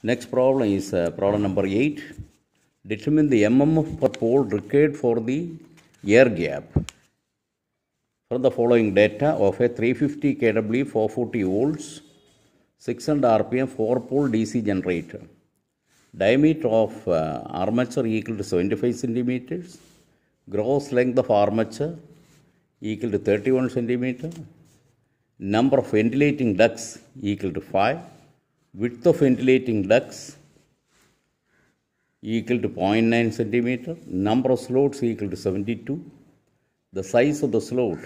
Next problem is problem number 8. Determine the mmf per pole required for the air gap from the following data of a 350 kW 440 volts 600 rpm 4-pole DC generator. Diameter of armature equal to 75 centimeters. Gross length of armature equal to 31 centimeter. Number of ventilating ducts equal to 5. Width of ventilating ducts equal to 0.9 centimeter. Number of slots equal to 72. The size of the slot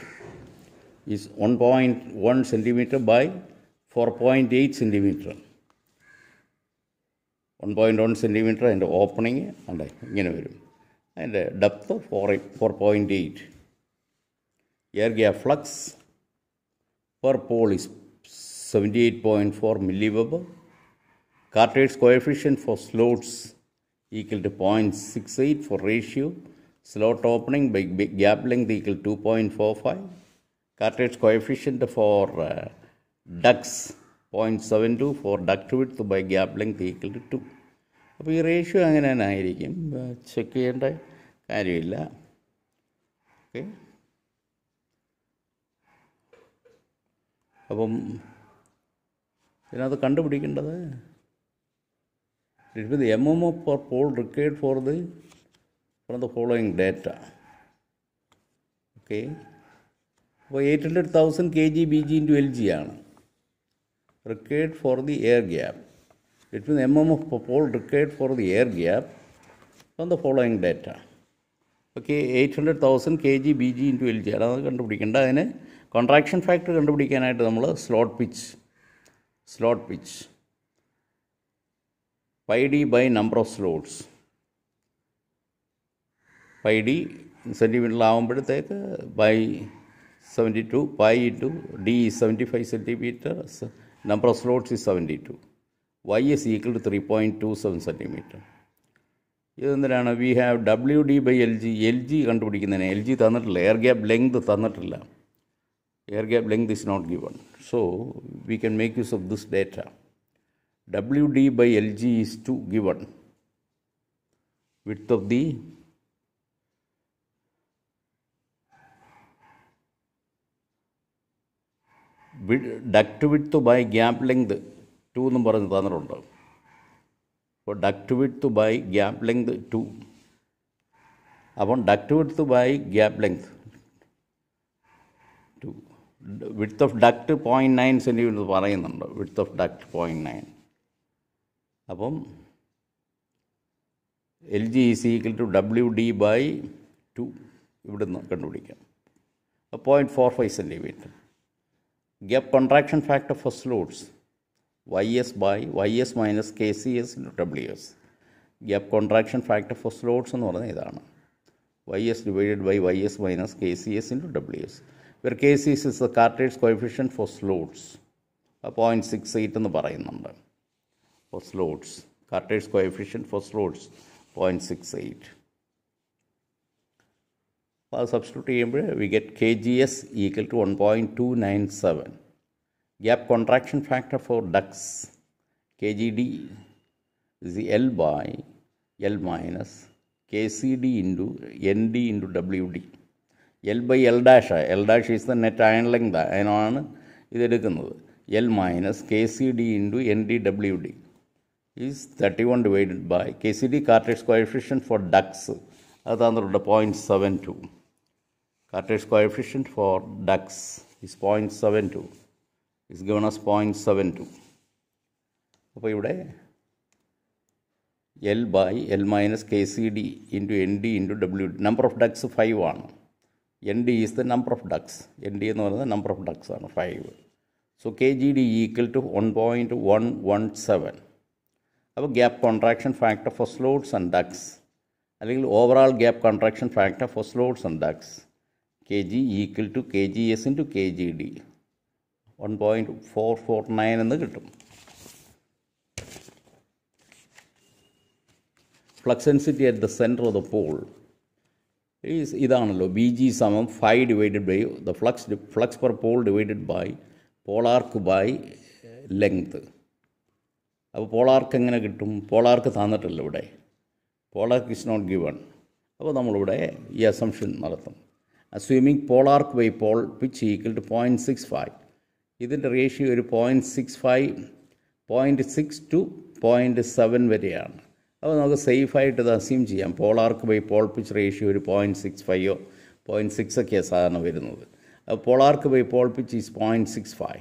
is 1.1 centimeter by 4.8 centimeter. 1.1 centimeter and opening and depth of 4.8. Air gap flux per pole is 78.4 milliweber. Cartwright's coefficient for slots equal to 0.68 for ratio. Slot opening by gap length equal to 2.45. Cartwright's coefficient for ducts 0.72 for duct width by gap length equal to 2. അപ്പോൾ ഈ ratio അങ്ങനെ തന്നെ ആയിരിക്കും, check ചെയ്യേണ്ട കാര്യമില്ല. Okay, അപ്പം ഇതിനകത്ത് കണ്ടുപിടിക്കേണ്ടത് the mmf per pole required for the from the following data. Okay, അപ്പോൾ 800,000 kg BG into LG ആണ് required for the air gap. It means mmf per pole required for the air gap from the following data. Okay, 800,000 kg BG into LG അതാണ് കണ്ടുപിടിക്കേണ്ട. അതിന് contraction factor കണ്ടുപിടിക്കാനായിട്ട് നമ്മൾ slot pitch pi d by number of slots. Pi d സെൻറ്റിമീറ്ററിലാവുമ്പോഴത്തേക്ക് by 72 pi into d is 75 centimeters, number of slots is 72. Y is equal to 3.27 centimeter. ഇതെന്തിനാണ്? We have WD by LG കണ്ടുപിടിക്കുന്നതിന് LG തന്നിട്ടില്ല, air gap length തന്നിട്ടില്ല. Air gap length is not given. So, we can make use of this data. WD by LG is 2 given. Width of the duct width by gap length 2 എന്നും പറഞ്ഞ് തന്നിട്ടുണ്ട്. അപ്പോൾ duct width by gap length 2. അപ്പം duct width by gap length 2. Width of duct 0.9 centimeter പറയുന്നുണ്ട്. Width of duct 0.9. അപ്പം LG is equal to WD by 2 ഇവിടെ നിന്ന് കണ്ടുപിടിക്കാം. 0.45 centimeter. Gap contraction factor for slots YS by YS minus KCS into WS. Gap contraction factor for slots എന്ന് പറഞ്ഞാൽ ഇതാണ്. YS divided by YS minus KCS into WS. Where KCS is the Cartwright's coefficient for slots. 0.68 എന്ന് പറയുന്നുണ്ട്. For slots, Cartwright's coefficient for slots 0.68. അപ്പോൾ അത് substitute ചെയ്യുമ്പോൾ we get KGS equal to 1.297. Gap contraction factor for ducts KGD is the L by L minus KCD into ND into WD. L by L dash, L dash is the net iron length, അതിനാണ് ഇതെടുക്കുന്നത്. L minus KCD into NDWD is 31 divided by KCD Cartwright's coefficient for ducts. അത് തന്നിട്ടുണ്ട് 0.72. Cartwright's coefficient for ducts is 0.72. is given as 0.72. അപ്പോൾ ഇവിടെ L by L minus KCD into ND into WD. Number of ducts 5 ആണ്. ND is the number of ducts. ND എന്ന് പറയുന്നത് number of ducts ആണ് 5. So KGD equal to 1.117. അപ്പോൾ gap contraction factor for slots and ducts അല്ലെങ്കിൽ overall gap contraction factor for slots and ducts KG equal to KGS into KGD 1.449 എന്ന് കിട്ടും. Flux density at the centre of the pole ഇതാണല്ലോ BG സമം 5 divided by the flux per pole divided by pole arc by length. അപ്പോൾ pole arc എങ്ങനെ കിട്ടും? Pole arc തന്നിട്ടില്ല ഇവിടെ. Pole arc is not given. അപ്പോൾ നമ്മളിവിടെ ഈ അസംഷൻ നടത്തും. Assuming പോളാർക്ക് by pole pitch equal to 0.65. ഇതിൻ്റെ റേഷ്യോ ഒരു 0.65, 0.6 to 0.7 വരെയാണ്. അപ്പോൾ നമുക്ക് സേഫായിട്ട് ഇത് അസ്യൂം ചെയ്യാം. Pole arc by pole pitch ratio ഒരു 0.65 0.6 ഒക്കെയാണ് സാധാരണ വരുന്നത്. അപ്പോൾ pole arc by pole pitch is 0.65.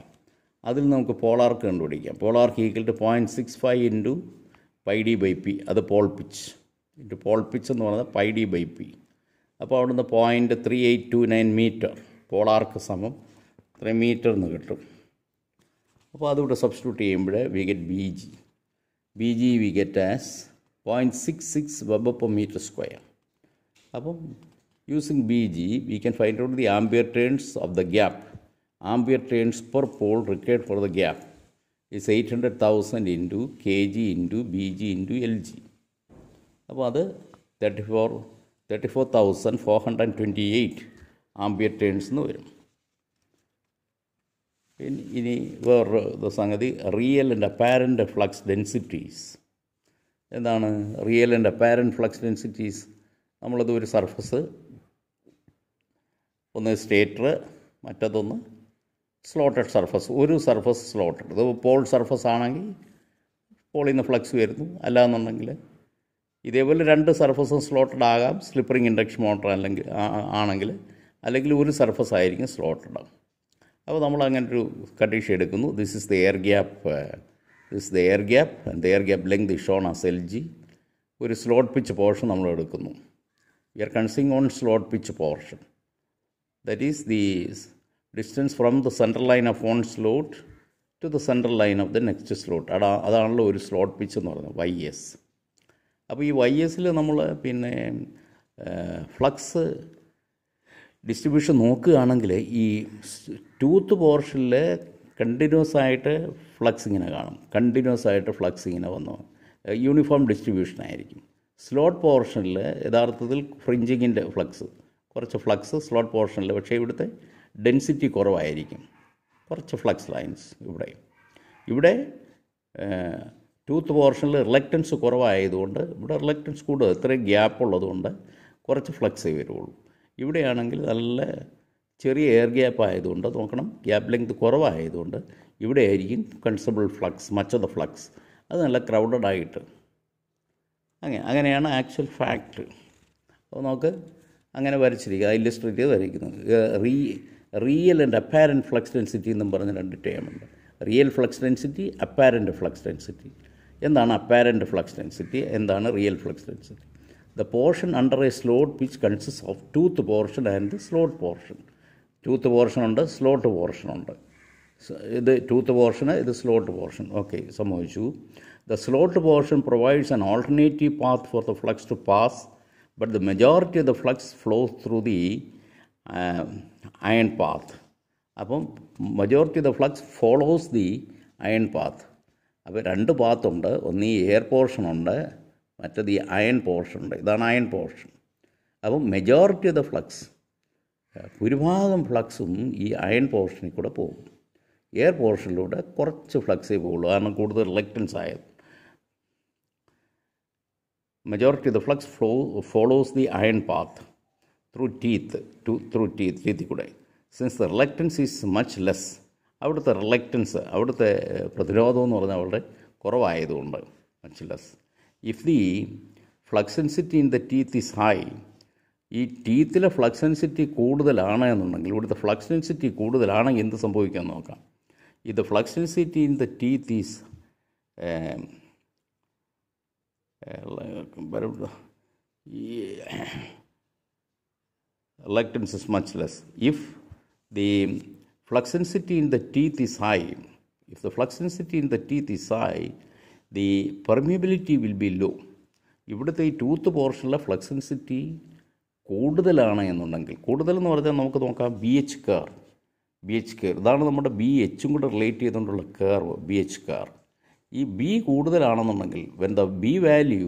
അതിൽ നമുക്ക് പോളാർക്ക് കണ്ടുപിടിക്കാം. Pole arc equal to 0.65 into πd/p. അത് pole pitch into pole pitch എന്ന് പറയുന്നത് πd/p. അപ്പോൾ അവിടുന്ന് 0.3829 മീറ്റർ പോളാർക്ക് സമം 3 മീറ്റർ എന്ന് കിട്ടും. അപ്പോൾ അതിവിടെ സബ്സ്റ്റിറ്റ്യൂട്ട് ചെയ്യുമ്പോൾ we get B G we get as 0.66 Wb/m². അപ്പം using BG, we can find out the ampere turns of the gap. Ampere turns per pole required for the gap is 800,000 into kg into BG into LG. അപ്പോൾ അത് 34,428 ampere turns എന്ന് വരും. ഇനി വേറൊരു സംഗതി, real and apparent flux densities. എന്താണ് real and apparent flux densities? നമ്മളത് ഒരു സർഫസ്, ഒന്ന് സ്റ്റേറ്റർ, മറ്റതൊന്ന് സ്ലോട്ടഡ് സർഫസ്. ഒരു സർഫസ് സ്ലോട്ടഡ്, ഇത് പോൾ സർഫസ് ആണെങ്കിൽ പോളിൽ നിന്ന് ഫ്ലക്സ് വരുന്നു. അല്ലാന്നുണ്ടെങ്കിൽ ഇതേപോലെ 2 സർഫസും സ്ലോട്ടഡ് ആകാം, സ്ലിപ്പറിങ് ഇൻഡക്ഷൻ മോട്ടർ അല്ലെങ്കിൽ ഒരു സർഫസ് ആയിരിക്കും സ്ലോട്ടഡ്. അപ്പോൾ നമ്മൾ അങ്ങനെ ഒരു കണ്ടീഷൻ എടുക്കുന്നു. This is the air gap and the air gap length is shown as LG. ഒരു സ്ലോട്ട് പിച്ച് പോർഷൻ നമ്മൾ എടുക്കുന്നു. We are considering on slot pitch portion. That is the distance from the center line of one slot to the center line of the next slot. അതാണല്ലോ ഒരു slot pitch എന്ന് പറയുന്നത്, YS. അപ്പോൾ ഈ YSൽ നമ്മൾ പിന്നെ ഫ്ലക്സ് ഡിസ്ട്രിബ്യൂഷൻ നോക്കുകയാണെങ്കിൽ ഈ ടൂത്ത് പോർഷനിൽ കണ്ടിന്യൂസ് ആയിട്ട് ഫ്ലക്സ് ഇങ്ങനെ കാണും. ഫ്ലക്സ് ഇങ്ങനെ വന്നു യൂണിഫോം ഡിസ്ട്രിബ്യൂഷൻ ആയിരിക്കും. സ്ലോട്ട് പോർഷനിൽ യഥാർത്ഥത്തിൽ ഫ്രിഞ്ചിങ്ങിൻ്റെ കുറച്ച് ഫ്ലക്സ് സ്ലോട്ട് പോർഷനിൽ, പക്ഷേ ഇവിടുത്തെ ഡെൻസിറ്റി കുറവായിരിക്കും. കുറച്ച് ഫ്ലക്സ് ലൈൻസ് ഇവിടെ ടൂത്ത് പോർഷനിൽ റിലക്റ്റൻസ് കുറവായതുകൊണ്ട് ഇവിടെ റിലക്റ്റൻസ് കൂടുതൽ, ഇത്രയും ഗ്യാപ്പ് ഉള്ളതുകൊണ്ട് കുറച്ച് ഫ്ലക്സേ വരുള്ളൂ. ഇവിടെയാണെങ്കിൽ നല്ല ചെറിയ എയർ ഗ്യാപ്പ് ആയതുകൊണ്ട് നോക്കണം, ഗ്യാപ്പ് ലെങ്ത് കുറവായതുകൊണ്ട് ഇവിടെ ആയിരിക്കും considerable flux, much of the flux. അത് നല്ല ക്രൗഡഡ് ആയിട്ട് അങ്ങനെയാണ് ആക്ച്വൽ ഫാക്ട്. അപ്പോൾ നമുക്ക് അങ്ങനെ വരച്ചിരിക്കുക, ഇല്ലസ്ട്രേറ്റ് ചെയ്ത് വരയ്ക്കുന്നത്. Real and apparent flux density എന്നും പറഞ്ഞ് 2 ടേമുണ്ട്. Real flux density, apparent flux density. എന്താണ് അപ്പാരൻറ്റ് ഫ്ലക്സ് ഡെൻസിറ്റി, എന്താണ് real flux density? The portion under a slot which consist of tooth portion and slot portion. Tooth പോർഷനുണ്ട്, slot പോർഷനുണ്ട്. ഇത് tooth പോർഷന്, ഇത് സ്ലോട്ട് പോർഷൻ. ഓക്കെ, സംഭവിച്ചു. The slot portion provides an alternative path for the flux to pass, but the majority of the flux flows through the iron path. അപ്പം majority of the flux follows the iron path. അപ്പോൾ 2 പാത്തുണ്ട്. ഒന്ന് ഈ air പോർഷനുണ്ട്, മറ്റത് ഈ iron portion ഉണ്ട്. ഇതാണ് iron portion. അപ്പം majority of the flux, ഭൂരിഭാഗം ഫ്ലക്സും ഈ അയൺ പോർഷനിൽ കൂടെ പോകും. എയർ പോർഷനിലൂടെ കുറച്ച് ഫ്ലക്സേ പോകുള്ളൂ, കാരണം കൂടുതൽ റിലക്റ്റൻസ് ആയത്. Majority of the flux follows the iron path through teeth കൂടെ. Since the reluctance is much less, അവിടുത്തെ റിലക്റ്റൻസ്, അവിടുത്തെ പ്രതിരോധം എന്ന് പറഞ്ഞാൽ വളരെ കുറവായതുകൊണ്ട് much less. If the flux density in the teeth is high, ഈ ടീത്തിലെ ഫ്ലക്സ് ഡെൻസിറ്റി കൂടുതലാണ് എന്നുണ്ടെങ്കിൽ, ഇവിടുത്തെ ഫ്ലക്സ് ഡെൻസിറ്റി കൂടുതലാണെങ്കിൽ എന്ത് സംഭവിക്കാൻ നോക്കാം. ഇത് flux density in the teeth is reluctance is much less. If the flux density in the teeth is high, the permeability will be low. ഇവിടുത്തെ ഈ ടൂത്ത് പോർഷനിലെ ഫ്ലക്സ് ഡെൻസിറ്റി കൂടുതലാണ് എന്നുണ്ടെങ്കിൽ, കൂടുതലെന്ന് പറഞ്ഞാൽ നമുക്ക് നോക്കാം BH കർവ്. ഇതാണ് നമ്മുടെ BH കൂടെ റിലേറ്റ് ചെയ്തുകൊണ്ടുള്ള കർവ്, BH കർവ്. ഈ B കൂടുതലാണെന്നുണ്ടെങ്കിൽ, when the B value,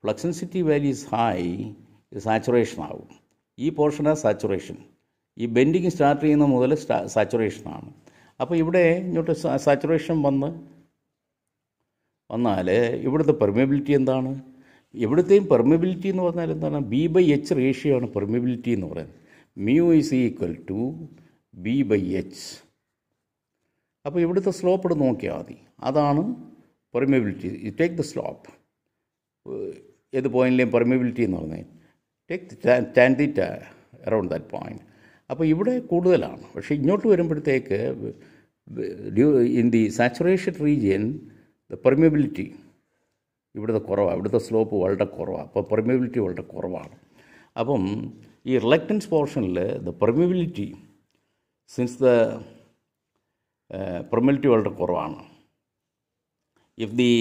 flux density value is high, ഇത് സാച്ചുറേഷൻ ആകും. ഈ പോർഷനാണ് സാച്ചുറേഷൻ. ഈ ബെൻഡിങ് സ്റ്റാർട്ട് ചെയ്യുന്ന മുതൽ സാച്ചുറേഷനാണ്. അപ്പോൾ ഇവിടെ ഇങ്ങോട്ട് സാച്ചുറേഷൻ വന്നാൽ ഇവിടുത്തെ പെർമിയബിലിറ്റി എന്താണ്? ഇവിടുത്തെയും പെർമിയബിലിറ്റി എന്ന് പറഞ്ഞാൽ എന്താണ്? B/H റേഷ്യോ ആണ് പെർമിയബിലിറ്റി എന്ന് പറയുന്നത്. mu is equal to B/H. അപ്പോൾ ഇവിടുത്തെ സ്ലോപ്പ് എടുത്ത് നോക്കിയാൽ മതി. അതാണ് permeability. You take the slope. ഏത് പോയിൻറ്റിലെയും പെർമിയബിലിറ്റി എന്ന് പറഞ്ഞാൽ take tan θ around that point. അപ്പോൾ ഇവിടെ കൂടുതലാണ്. പക്ഷേ ഇങ്ങോട്ട് വരുമ്പോഴത്തേക്ക് in the saturation region the permeability ഇവിടുത്തെ കുറവാണ്. ഇവിടുത്തെ സ്ലോപ്പ് വളരെ കുറവാണ്. അപ്പോൾ പെർമിയബിലിറ്റി വളരെ കുറവാണ്. അപ്പം ഈ റിലക്റ്റൻസ് പോർഷനിൽ the permeability since the permeability വളരെ കുറവാണ്. If the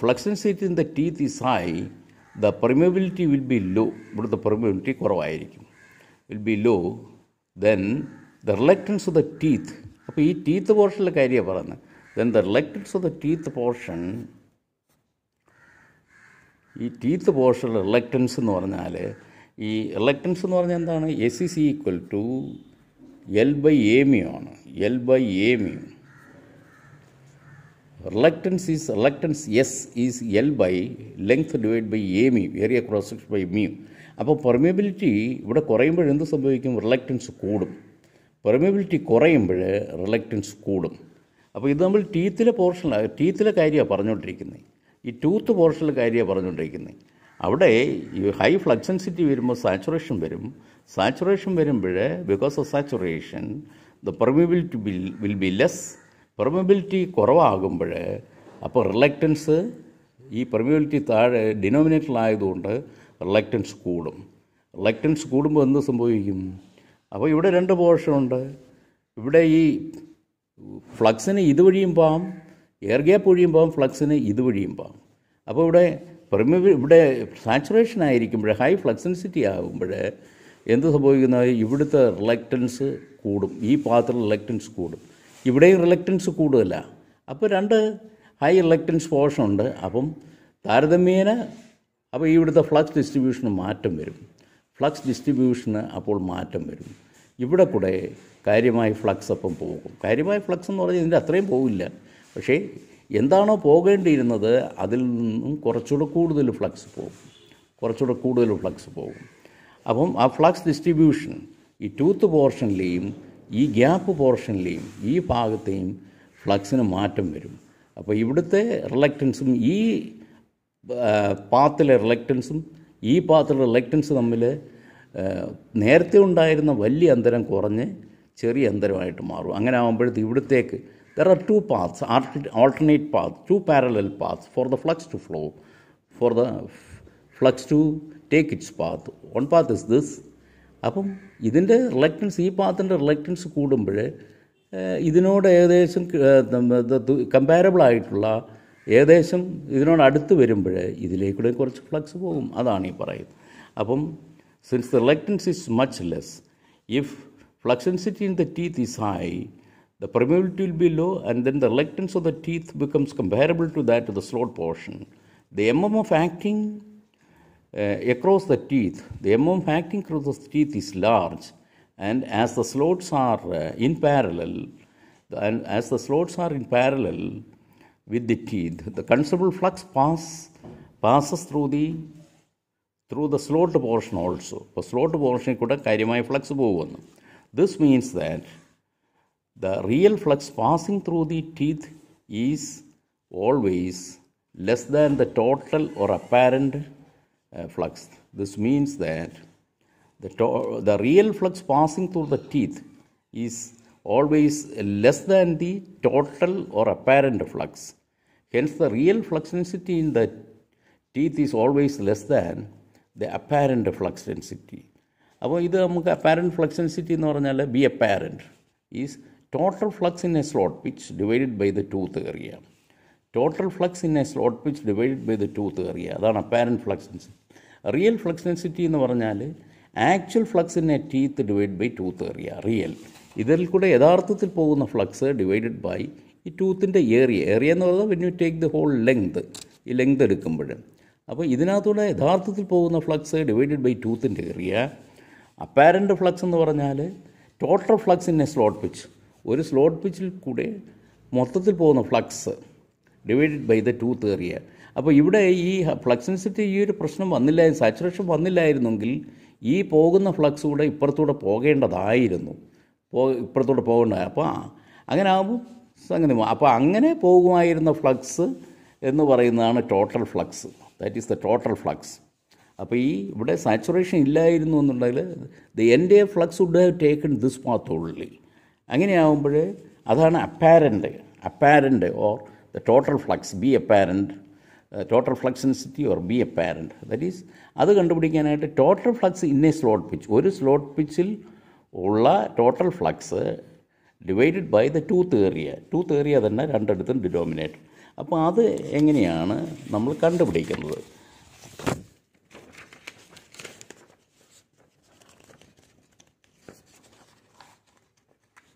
flux density in the teeth is high, the permeability will be low. ഇവിടുത്തെ പെർമിയബിലിറ്റി കുറവായിരിക്കും. Will be low. Then the reluctance of the teeth, അപ്പോൾ ഈ ടീത്ത് പോർഷനിലെ കാര്യമാണ് പറയുന്നത്. Then the reluctance of the teeth portion, ഈ teeth പോർഷനിലെ reluctance എന്ന് പറഞ്ഞാൽ, ഈ റിലക്റ്റൻസ് എന്ന് പറഞ്ഞാൽ എന്താണ്? SC ഈക്വൽ ടു L/A ആണ്. L/A. Reluctance S is L by length divided by A mu, area cross section by mu. അപ്പോൾ പെർമിയബിലിറ്റി ഇവിടെ കുറയുമ്പോൾ എന്ത് സംഭവിക്കും? റിലക്റ്റൻസ് കൂടും. പെർമിയബിലിറ്റി കുറയുമ്പോൾ റിലക്റ്റൻസ് കൂടും. അപ്പോൾ ഇത് നമ്മൾ ടീത്തിലെ കാര്യമാണ് പറഞ്ഞുകൊണ്ടിരിക്കുന്നത്. ഈ ടൂത്ത് പോർഷനിലെ കാര്യമാണ് പറഞ്ഞുകൊണ്ടിരിക്കുന്നത്. അവിടെ ഈ ഹൈ ഫ്ലക്സൻസിറ്റി വരുമ്പോൾ സാച്ചുറേഷൻ വരും. സാച്ചുറേഷൻ വരുമ്പോൾ because of saturation the permeability will be less. Permeability കുറവാകുമ്പോൾ അപ്പോൾ റിലക്റ്റൻസ്, ഈ പെർമിയബിലിറ്റി താഴെ ഡിനോമിനേറ്ററിലായതുകൊണ്ട് റിലക്റ്റൻസ് കൂടും. റിലക്റ്റൻസ് കൂടുമ്പോൾ എന്ത് സംഭവിക്കും? അപ്പോൾ ഇവിടെ രണ്ട് പോർഷനുണ്ട്. ഇവിടെ ഈ ഫ്ലക്സിന് ഇതുവഴിയും പോകാം, എയർ ഗ്യാപ്പ് വഴിയും പോകാം, ഫ്ലക്സിന് ഇതുവഴിയും പോകാം. അപ്പോൾ ഇവിടെ സാച്ചുറേഷൻ ആയിരിക്കുമ്പോൾ, ഹൈ ഫ്ലക്സൻസിറ്റി ആകുമ്പോൾ എന്ത് സംഭവിക്കുന്നത്? ഇവിടുത്തെ റിലക്റ്റൻസ് കൂടും. ഈ പാത്രത്തിൽ റിലക്റ്റൻസ് കൂടും. ഇവിടെയും റിലക്റ്റൻസ് കൂടുതല. അപ്പോൾ രണ്ട് ഹൈ റിലക്റ്റൻസ് പോർഷൻ ഉണ്ട്. അപ്പം താരതമ്യേന അപ്പോൾ ഇവിടുത്തെ ഫ്ലക്സ് ഡിസ്ട്രിബ്യൂഷന് മാറ്റം വരും. ഫ്ലക്സ് ഡിസ്ട്രിബ്യൂഷന് അപ്പോൾ മാറ്റം വരും. ഇവിടെ കൂടെ കാര്യമായ ഫ്ലക്സ് അപ്പം പോകും. കാര്യമായ ഫ്ലക്സ് എന്ന് പറഞ്ഞാൽ ഇതിൻ്റെ അത്രയും പോകില്ല. പക്ഷേ എന്താണോ പോകേണ്ടിയിരുന്നത് അതിൽ നിന്നും കുറച്ചുകൂടെ കൂടുതൽ ഫ്ലക്സ് പോകും. അപ്പം ആ ഫ്ലക്സ് ഡിസ്ട്രിബ്യൂഷൻ ഈ ടൂത്ത് പോർഷനിലെയും ഈ ഗ്യാപ്പ് പോർഷനിലെയും ഈ ഭാഗത്തെയും ഫ്ലക്സിന് മാറ്റം വരും. അപ്പോൾ ഇവിടുത്തെ റിലക്റ്റൻസും ഈ പാത്തിലെ റിലക്റ്റൻസും ഈ പാത്തിലെ റിലക്റ്റൻസ് തമ്മിൽ നേരത്തെ ഉണ്ടായിരുന്ന വലിയ അന്തരം കുറഞ്ഞ് ചെറിയ അന്തരമായിട്ട് മാറും. അങ്ങനെ ആകുമ്പോഴത്തേക്ക് ഇവിടത്തേക്ക് there are two paths, alternate paths, two parallel paths for the flux to flow, for the flux to take its path. One path is this. അപ്പം ഇതിൻ്റെ റിലക്റ്റൻസ്, ഈ പാത്തിൻ്റെ റിലക്റ്റൻസ് കൂടുമ്പോൾ ഇതിനോട് ഏകദേശം കമ്പാരബിൾ ആയിട്ടുള്ള ഏകദേശം ഇതിനോട് അടുത്ത് വരുമ്പോൾ ഇതിലേക്കൂടെ കുറച്ച് ഫ്ലക്സ് പോകും. അതാണ് ഈ പറയുന്നത്. അപ്പം since the reluctance is much less, if flux density in the teeth is high, the permeability will be low, and then the reluctance of the teeth becomes comparable to that of the slot portion. The MMF acting across the teeth, is large, and as the slots are in parallel, with the teeth, the considerable flux passes through the slot portion also. The slot portion kuda karyamaya flux pogunnu. This means that the real flux passing through the teeth is always less than the total or apparent flux. This means that the real flux passing through the teeth is always less than the total or apparent flux. Hence, the real flux density in the teeth is always less than the apparent flux density. അപ്പോൾ ഇത് നമുക്ക് apparent flux density എന്ന് പറഞ്ഞാൽ be apparent is total flux in a slot pitch divided by the tooth area. Total flux in a slot pitch divided by the tooth area. അതാണ് apparent flux density. Real flux density എന്ന് പറഞ്ഞാൽ actual flux in a teeth divided by tooth area. Real. ഇതിൽ കൂടെ യഥാർത്ഥത്തിൽ പോകുന്ന flux divided by ഈ ടൂത്തിൻ്റെ area എന്ന് പറഞ്ഞാൽ when you take the whole length, ഈ ലെങ്ത് എടുക്കുമ്പോൾ, അപ്പോൾ ഇതിനകത്തൂടെ യഥാർത്ഥത്തിൽ പോകുന്ന ഫ്ലക്സ് ഡിവൈഡഡ് ബൈ ടൂത്തിൻ്റെ ഏരിയ. അപ്പാരൻ്റ് ഫ്ലക്സ് എന്ന് പറഞ്ഞാൽ total flux in a slot pitch, ഒരു സ്ലോട്ട് പിച്ചിൽ കൂടെ മൊത്തത്തിൽ പോകുന്ന flux divided by the tooth area. അപ്പോൾ ഇവിടെ ഈ ഫ്ലക്സ് ഡെൻസിറ്റി ഈ ഒരു പ്രശ്നം വന്നില്ലായിരുന്നു, സാച്ചുറേഷൻ വന്നില്ലായിരുന്നെങ്കിൽ ഈ പോകുന്ന ഫ്ലക്സ് കൂടെ ഇപ്പുറത്തൂടെ പോകേണ്ടതായിരുന്നു, ഇപ്പുറത്തൂടെ പോകേണ്ടത്. അപ്പോൾ അങ്ങനെ ആകുമ്പോൾ സംഗതി. അപ്പോൾ അങ്ങനെ പോകുമായിരുന്ന ഫ്ലക്സ് എന്ന് പറയുന്നതാണ് total flux. That is the total flux. അപ്പോൾ ഈ ഇവിടെ സാച്ചുറേഷൻ ഇല്ലായിരുന്നു എന്നുണ്ടെങ്കിൽ the entire flux would have taken this path only. അങ്ങനെയാകുമ്പോൾ അതാണ് apparent or the total flux, B apparent, total flux density or B apparent. That is അത് കണ്ടുപിടിക്കാനായിട്ട് total flux in a slot pitch, ഒരു slot പിച്ചിൽ ഉള്ള total flux divided by the tooth area തന്നെ രണ്ടിടത്തും denominator. അപ്പോൾ അത് എങ്ങനെയാണ് നമ്മൾ കണ്ടുപിടിക്കുന്നത്?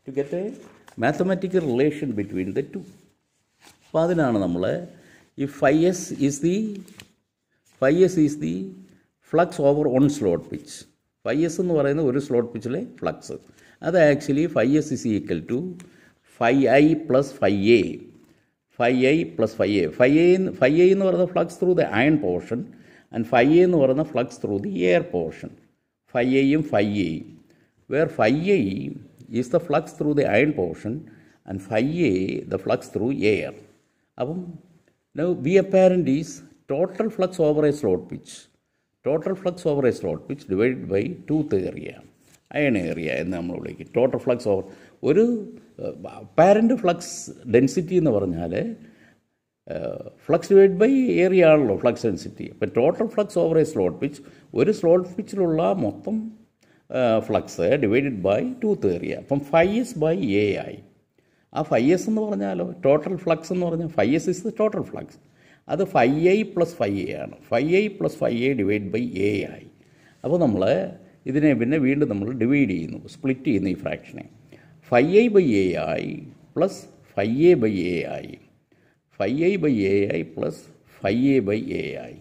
To get a mathematical relation between the two. അപ്പോൾ അതിനാണ് നമ്മൾ ഈ phi s is the flux over one slot pitch. phi s എന്ന് പറയുന്നത് ഒരു സ്ലോട്ട് പിച്ചിലെ ഫ്ലക്സ്. അത് actually phi s is equal to phi I plus phi A. phi I plus phi A. phi A എന്ന് പറയുന്ന flux through the iron portion and phi A എന്ന് പറയുന്ന flux through the air portion. phi Aയും phi Aയും, where phi A is the flux through the iron portion and phi A the flux through air. അപ്പം now B apparent is total flux over a slot pitch. Total flux over a slot pitch divided by tooth area, iron area എന്ന് നമ്മൾ വിളിക്കും. Total flux over ഒരു apparent flux density എന്ന് പറഞ്ഞാൽ flux divide by area ആണല്ലോ flux density. അപ്പം total flux over a slot pitch, ഒരു slot പിച്ചിലുള്ള മൊത്തം flux divided by tooth area. അപ്പം phi s ബൈ എ ആയി. ആ phi s എന്ന് പറഞ്ഞാലോ ടോട്ടൽ ഫ്ലക്സ് എന്ന് പറഞ്ഞാൽ phi s is the total flux. അത് phi I plus phi A ആണ്. phi I plus phi A divide by A ആയി. അപ്പോൾ നമ്മൾ ഇതിനെ പിന്നെ വീണ്ടും നമ്മൾ ഡിവൈഡ് ചെയ്യുന്നു, സ്പ്ലിറ്റ് ചെയ്യുന്നു ഈ ഫ്രാക്ഷനെ. phi I ബൈ എ ആയി plus phi A by A ആയി. phi I ബൈ എ ആയി plus phi A by A ആയി.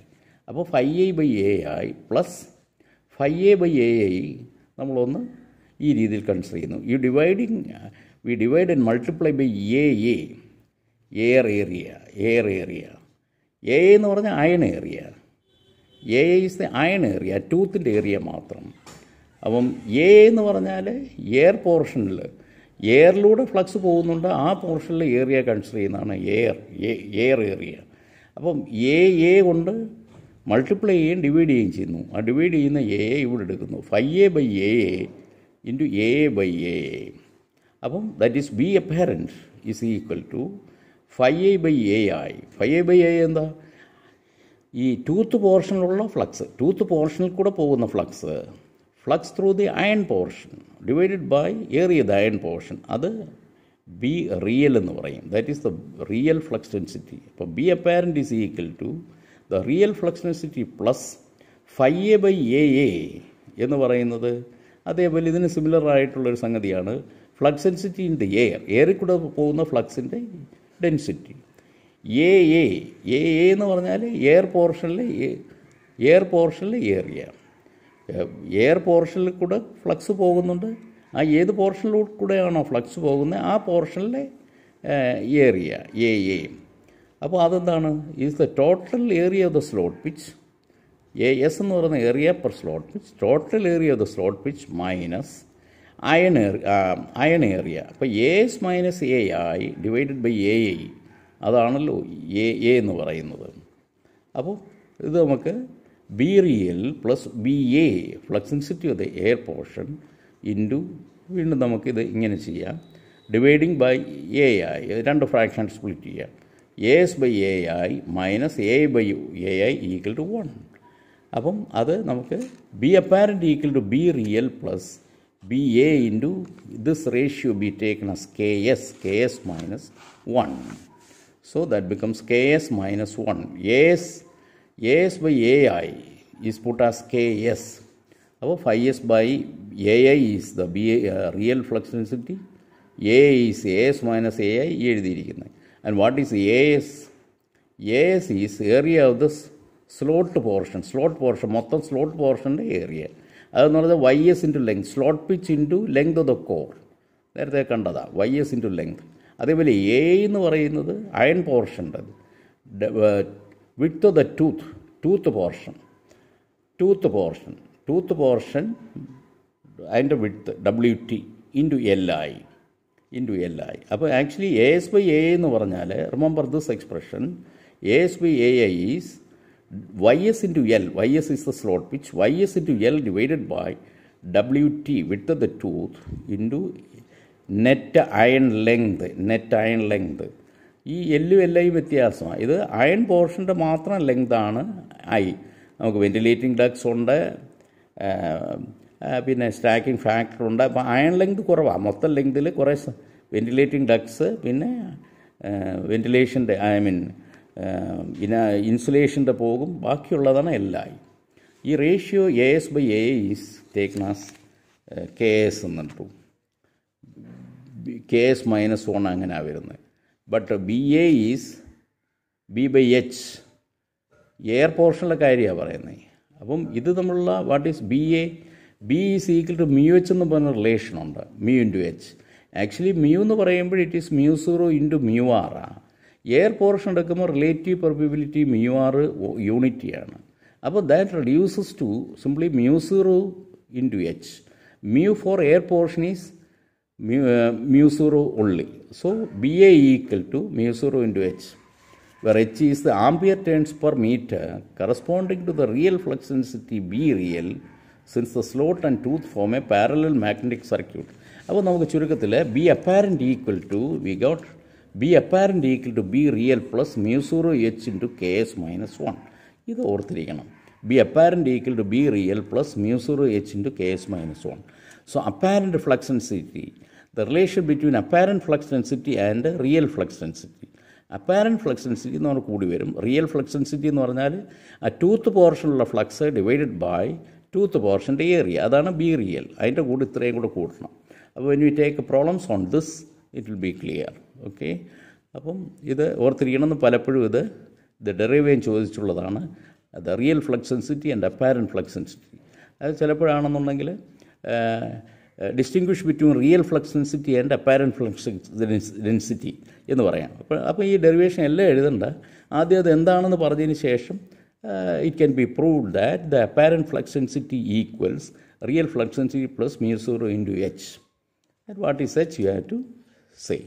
അപ്പോൾ phi I ബൈ എ ആയി plus phi A by A ആയി നമ്മളൊന്ന് ഈ രീതിയിൽ കൺസിഡർ ചെയ്യുന്നു. ഈ we divide and multiply by air area. A എന്ന് പറഞ്ഞാൽ iron area. A is the iron area, ടൂത്തിൻ്റെ ഏരിയ മാത്രം. അപ്പം എ എന്ന് പറഞ്ഞാൽ എയർ പോർഷനിൽ, എയറിലൂടെ ഫ്ലക്സ് പോകുന്നുണ്ട്, ആ പോർഷനിൽ ഏരിയ കൺസിഡർ ചെയ്യുന്നതാണ് എയർ ഏരിയ. അപ്പം എ കൊണ്ട് മൾട്ടിപ്ലൈ ചെയ്യുകയും ഡിവൈഡ് ചെയ്യുകയും ചെയ്യുന്നു. ആ ഡിവൈഡ് ചെയ്യുന്ന എ ഇവിടെ എടുക്കുന്നു, phi A by A into A by A. അപ്പം that is B apparent is equal to phi A by A ആയി. phi A ബൈ എ എന്താ? ഈ ടൂത്ത് പോർഷനിലുള്ള ഫ്ലക്സ്, ടൂത്ത് പോർഷനിൽ കൂടെ പോകുന്ന flux through the iron portion divided by area the iron portion, അത് B real എന്ന് പറയും. That is the real flux density. അപ്പോൾ B apparent is equal to the real flux density plus phi A by AA എന്ന് പറയുന്നത് അതേപോലെ ഇതിന് similar ആയിട്ടുള്ളൊരു സംഗതിയാണ് ഫ്ലക്സ് ഡെൻസിറ്റി ഇൻ ദി എയറിൽ കൂടെ പോകുന്ന ഫ്ലക്സിൻ്റെ ഡെൻസിറ്റി. എ എന്ന് പറഞ്ഞാൽ എയർ പോർഷനിലെ ഏരിയ. എയർ പോർഷനിൽ കൂടെ ഫ്ലക്സ് പോകുന്നുണ്ട്, ആ ഏത് പോർഷനിലൂടെ കൂടെയാണോ ഫ്ലക്സ് പോകുന്നത് ആ പോർഷനിലെ ഏരിയ എ. അപ്പോൾ അതെന്താണ്? Is the total area of the slot pitch. A S എന്ന് പറയുന്ന area per slot pitch, total area of the slot pitch minus iron area. അപ്പോൾ A S minus A I divided by A I, അതാണല്ലോ A എന്ന് പറയുന്നത്. അപ്പോൾ ഇത് നമുക്ക് B real plus B A flux density of the air portion into, വീണ്ടും നമുക്കിത് ഇങ്ങനെ ചെയ്യാം, ഡിവൈഡിങ് ബൈ എ ഐ, രണ്ട് ഫ്രാക്ഷൻ സ്പ്ലിറ്റ് ചെയ്യാം. A S by A I minus A by A I equal to 1. അപ്പം അത് നമുക്ക് B apparent equal to B real plus B A into this ratio be taken as K S minus 1. So that becomes Ks minus 1. As by Ai is put as Ks. Above phi s by Ai is the real flux density. A is As minus Ai. And what is As? As is area of the slot portion. Mottham slot portion area. That's another Ys into length. Slot pitch into length of the core. There they kandada. Ys into length. അതേപോലെ A എന്ന് പറയുന്നത് iron പോർഷൻ്റെ width of the tooth portion അതിൻ്റെ width WT into L ആയി. അപ്പോൾ actually AS/A എന്ന് പറഞ്ഞാൽ remember this expression, AS/AI is YS into L. YS is the slot pitch. YS into L divided by WT, width of the tooth, into net iron length. ഈ എല്ലും എല്ലായും വ്യത്യാസമാണ്. ഇത് iron പോർഷൻ്റെ മാത്രം ലെങ്താണ് I. നമുക്ക് ventilating ducts ഉണ്ട്, പിന്നെ stacking factor ഉണ്ട്. അപ്പോൾ അയൺ ലെങ്ത് കുറവാണ്. മൊത്തം ലെങ്തിൽ കുറേ വെന്റിലേറ്റിംഗ് ഡക്സ്, പിന്നെ വെന്റിലേഷൻ്റെ ഇൻസുലേഷൻ്റെ പോകും. ബാക്കിയുള്ളതാണ് എല്ലായി. ഈ ratio AS/A is taken as KS എന്നിട്ടു, KS -1 അങ്ങനെയാണ് വരുന്നത്. But BA is B/H, air പോർഷനിലെ കാര്യമാണ് പറയുന്നത്. അപ്പം ഇത് തമ്മിലുള്ള what is B is equal to μH എന്ന് പറഞ്ഞ റിലേഷനുണ്ട്, μ/H. ആക്ച്വലി എന്ന് പറയുമ്പോൾ it is μ0 into μR. Air portion എടുക്കുമ്പോൾ റിലേറ്റീവ് പെർമിയബിലിറ്റി μR യൂണിറ്റിയാണ്. അപ്പോൾ that reduces to simply μ0 into H. For air portion is μ0 only. So BA equal to μ0 into H, where H is the ampere turns per meter corresponding to the real flux density B real, since the slot and tooth form a parallel magnetic circuit. അപ്പോൾ നമുക്ക് ചുരുക്കത്തിൽ B apparent equal to B real plus μ0 H into KS -1. ഇത് ഓർത്തിരിക്കണം. B apparent equal to B real plus μ0 H into KS -1. So apparent flux density, the relation between apparent flux density and real flux density. Apparent flux density എന്ന് പറഞ്ഞാൽ കൂടി വരും. Real flux density എന്ന് പറഞ്ഞാൽ ആ tooth പോർഷനുള്ള flux divided by tooth പോർഷൻ്റെ area, അതാണ് B real. അതിൻ്റെ കൂടെ ഇത്രയും കൂടെ കൂട്ടണം. അപ്പോൾ when we take problems on this, it will be clear. Okay, അപ്പം ഇത് ഓർത്തിരിക്കണമെന്ന് പലപ്പോഴും ഇത് ഡെറിവേഷൻ ചോദിച്ചുള്ളതാണ്. അത് real flux density and apparent flux density. അത് ചിലപ്പോഴാണെന്നുണ്ടെങ്കിൽ distinguish between real flux density and apparent flux density എന്ന് പറയാം. അപ്പോൾ ഈ ഡെറിവേഷൻ എല്ലാം എഴുതണ്ട. ആദ്യം അത് എന്താണെന്ന് പറഞ്ഞതിന് ശേഷം it can be proved that the apparent flux density equals real flux density plus μ0 into H. And what is H you have to say.